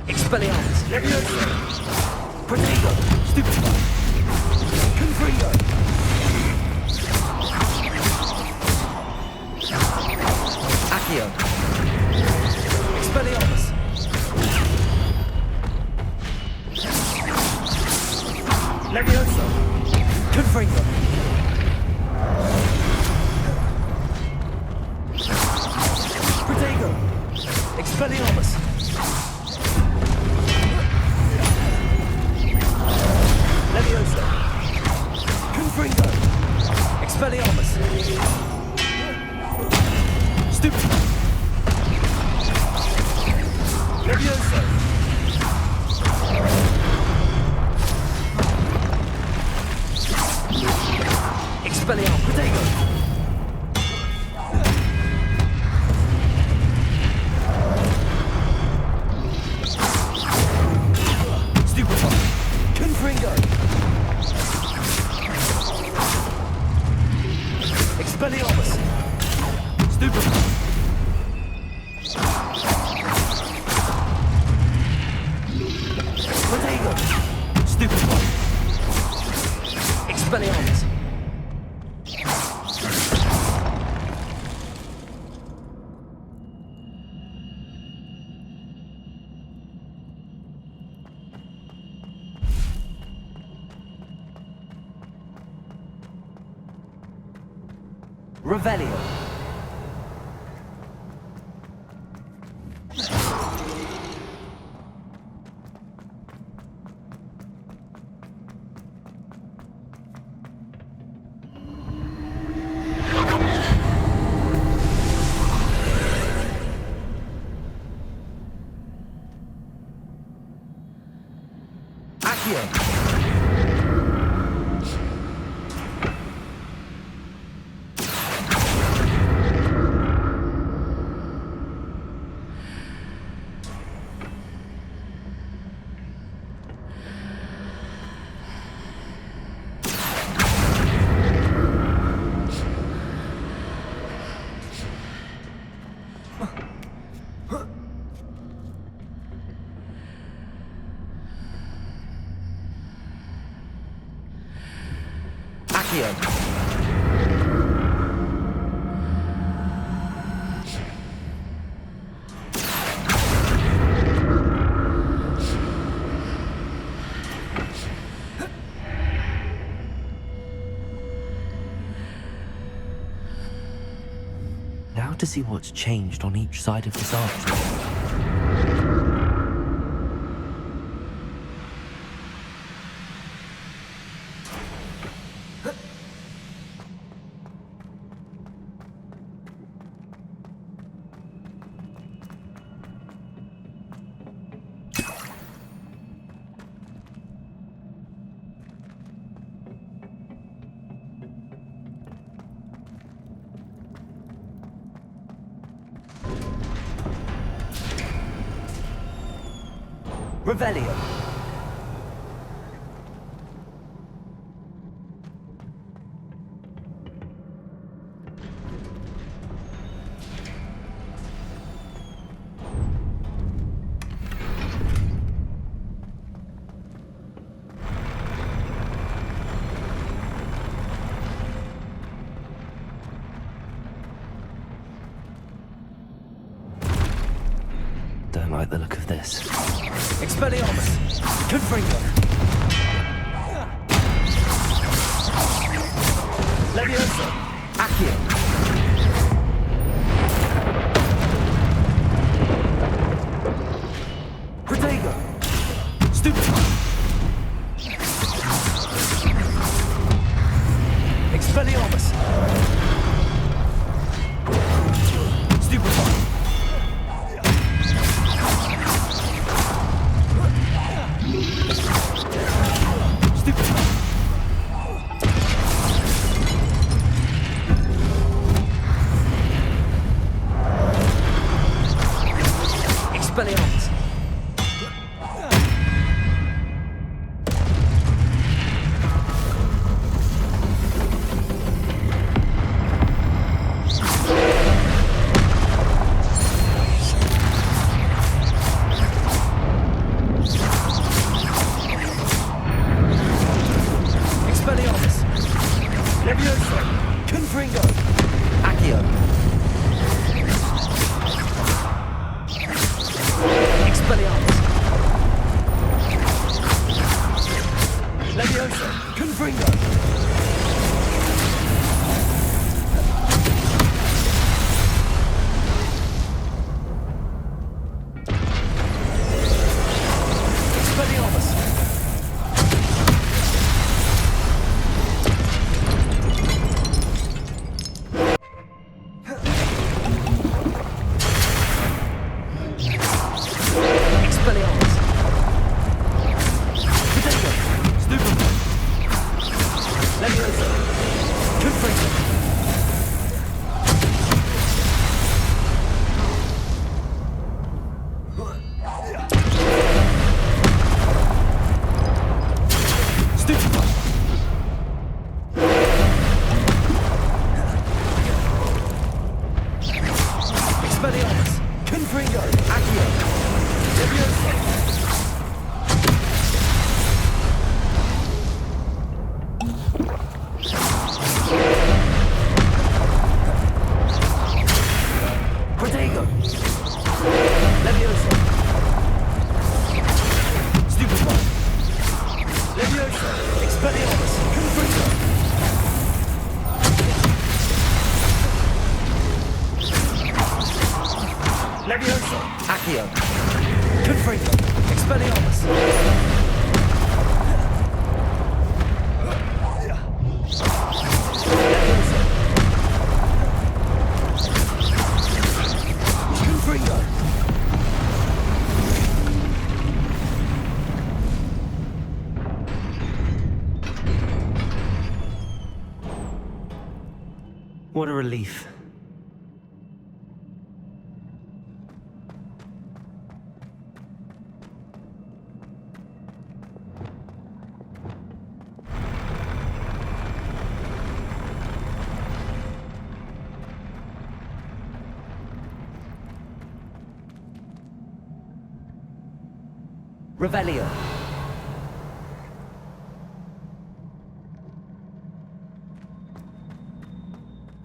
Expelliarmus! Leviosa! Protego! Stupefy! Confringo! Accio! Expelliarmus! Leviosa! Confringo! Protego! Expelliarmus! Leviosa! Confringo! Expelliarmus! Stupid! Leviosa! Expelliarmus! Protego! Stupefy! Confringo! Expelliarmus! Stupefy! Protego! Stupefy! Expelliarmus! Revelio. Accio. Accio. Now to see what's changed on each side of this arch. Revelio. Don't like the look of this. Expelliarmus! Confringo! Leviosa! Accio. Protego. Stupefy. Expelliarmus. Stupefy. Stupefy. Expelliarmus. Expelliarmus. Levioso. Confringo. Accio. Expelliarmus. Levioso. Confringo. Expelliarmus. Expelliarmus. Protego. Stupefy. Levioso. Confringo. Stupefy. Expelliarmus. Confringo. Accio. Levioso. Protego. Levioso. Stupefy. Levioso. Expelliarmus. Confringo. Levioso. Accio. Confringo. Expelliarmus. Levioso. Confringo. What a relief. Revelio.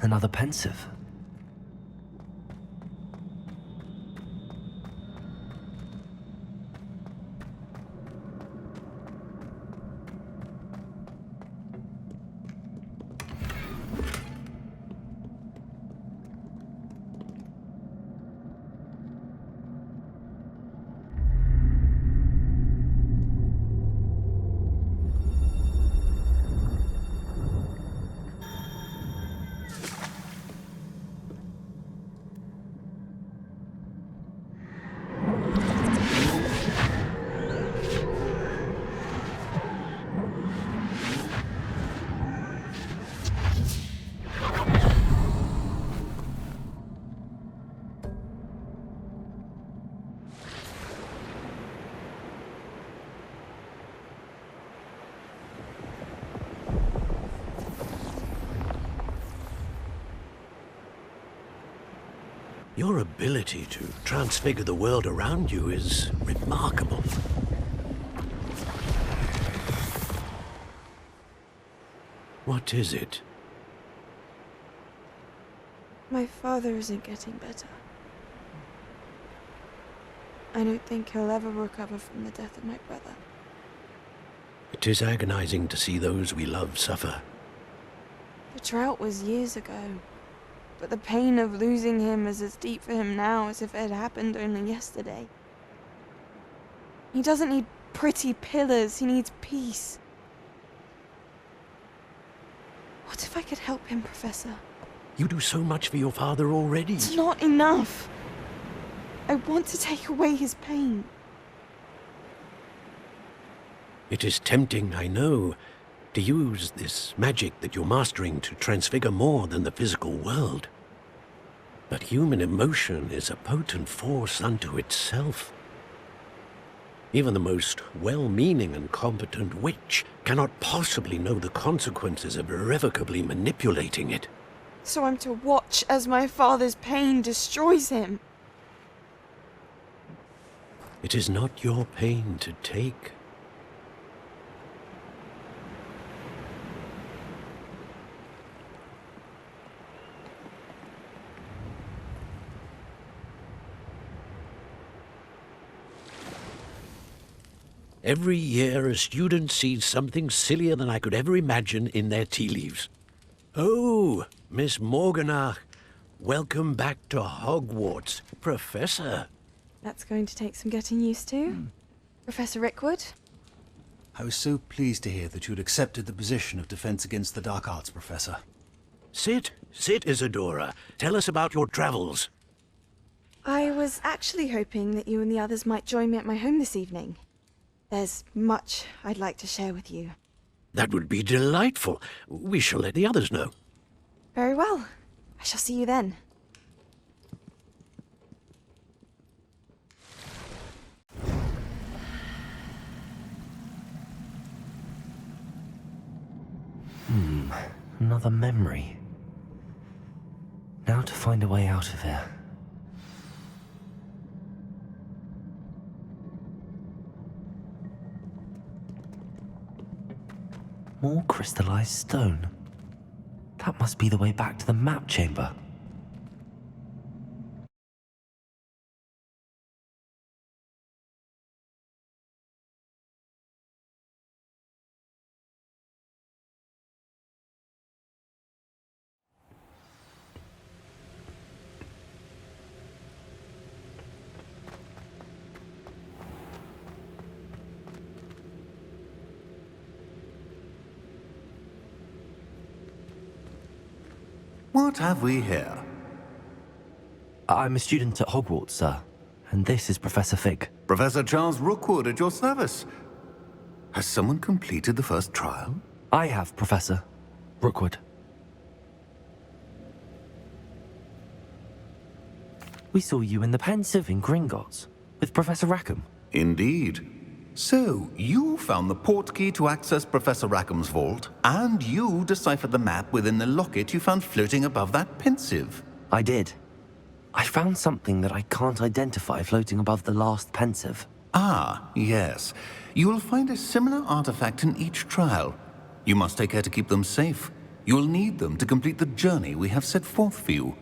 Another pensive. Your ability to transfigure the world around you is remarkable. What is it? My father isn't getting better. I don't think he'll ever recover from the death of my brother. It is agonizing to see those we love suffer. The drought was years ago, but the pain of losing him is as deep for him now as if it had happened only yesterday. He doesn't need pretty pillars, he needs peace. What if I could help him, Professor? You do so much for your father already. It's not enough. I want to take away his pain. It is tempting, I know, to use this magic that you're mastering to transfigure more than the physical world. But human emotion is a potent force unto itself. Even the most well-meaning and competent witch cannot possibly know the consequences of irrevocably manipulating it. So I'm to watch as my father's pain destroys him. It is not your pain to take. Every year, a student sees something sillier than I could ever imagine in their tea leaves. Oh, Miss Morganach, welcome back to Hogwarts, Professor. That's going to take some getting used to. Professor Rickwood? I was so pleased to hear that you had accepted the position of Defense Against the Dark Arts, Professor. Sit, Isadora. Tell us about your travels. I was actually hoping that you and the others might join me at my home this evening. There's much I'd like to share with you. That would be delightful. We shall let the others know. Very well. I shall see you then. Another memory. Now to find a way out of here. More crystallized stone. That must be the way back to the map chamber. What have we here? I'm a student at Hogwarts, sir. And this is Professor Fig. Professor Charles Rookwood at your service. Has someone completed the first trial? I have, Professor Rookwood. We saw you in the Pensive in Gringotts with Professor Rackham. Indeed. So, you found the portkey to access Professor Rackham's vault, and you deciphered the map within the locket you found floating above that Pensive. I did. I found something that I can't identify floating above the last Pensive. Ah, yes. You will find a similar artifact in each trial. You must take care to keep them safe. You will need them to complete the journey we have set forth for you.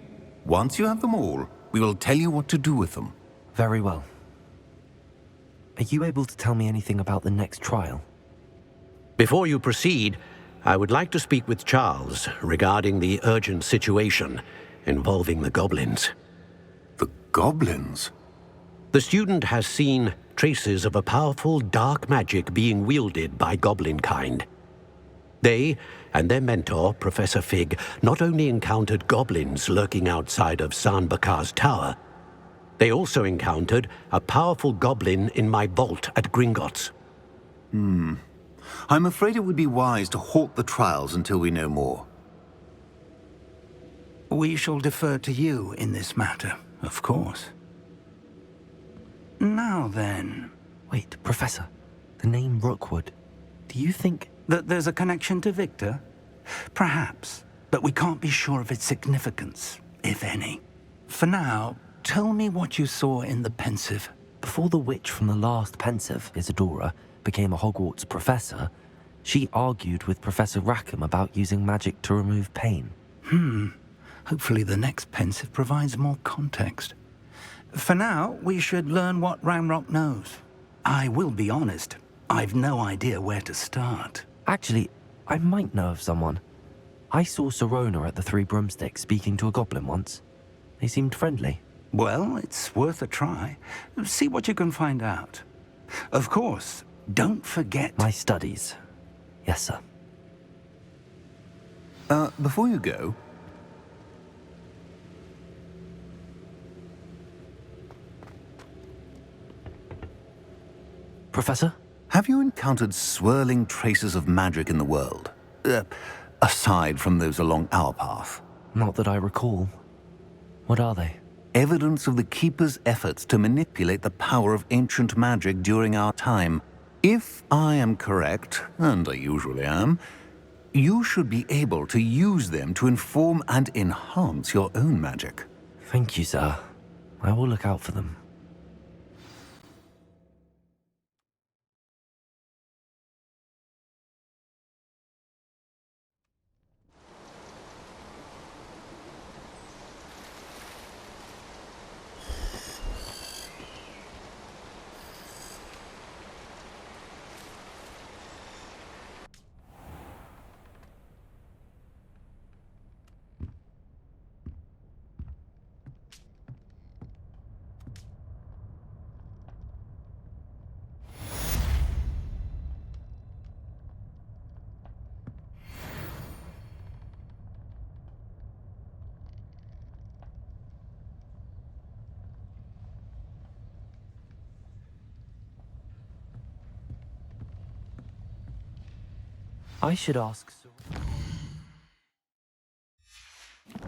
Once you have them all, we will tell you what to do with them. Very well. Are you able to tell me anything about the next trial? Before you proceed, I would like to speak with Charles regarding the urgent situation involving the goblins. The goblins? The student has seen traces of a powerful dark magic being wielded by goblin kind. They and their mentor, Professor Fig, not only encountered goblins lurking outside of San Bakar's tower, they also encountered a powerful goblin in my vault at Gringotts. I'm afraid it would be wise to halt the trials until we know more. We shall defer to you in this matter, of course. Now then... Wait, Professor. The name Rookwood. Do you think... that there's a connection to Victor? Perhaps, but we can't be sure of its significance, if any. For now, tell me what you saw in the Pensive. Before the witch from the last Pensive, Isadora, became a Hogwarts professor, she argued with Professor Rackham about using magic to remove pain. Hopefully the next Pensive provides more context. For now, we should learn what Ranrock knows. I will be honest, I've no idea where to start. Actually, I might know of someone. I saw Sirona at the Three Broomsticks speaking to a goblin once. They seemed friendly. Well, it's worth a try. See what you can find out. Of course, don't forget... My studies. Yes, sir. Before you go... Professor? Have you encountered swirling traces of magic in the world? Aside from those along our path? Not that I recall. What are they? Evidence of the Keeper's efforts to manipulate the power of ancient magic during our time. If I am correct, and I usually am, you should be able to use them to inform and enhance your own magic. Thank you, sir. I will look out for them. I should ask... the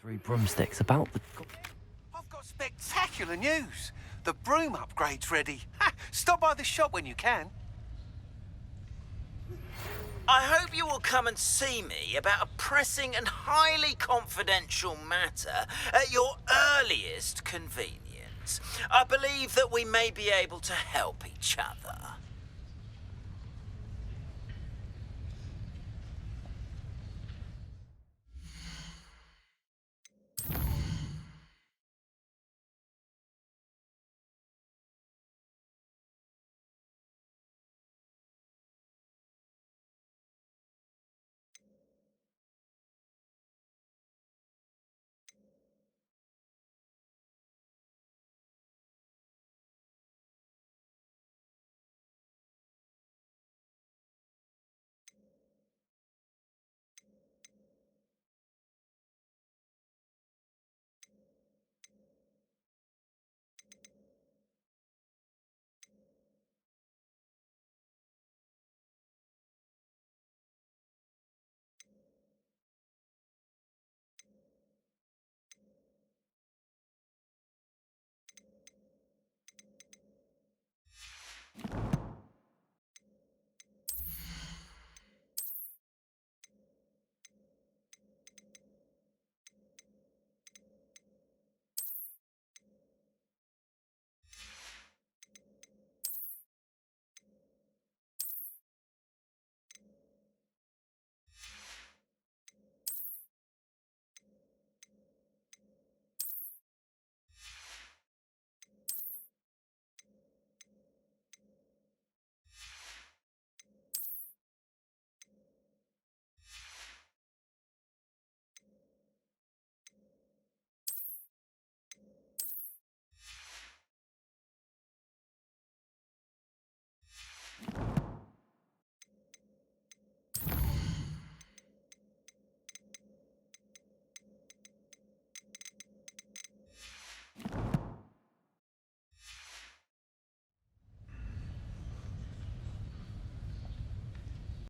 Three Broomsticks about the... I've got spectacular news. The broom upgrade's ready. Ha! Stop by the shop when you can. I hope you will come and see me about a pressing and highly confidential matter at your earliest convenience. I believe that we may be able to help each other.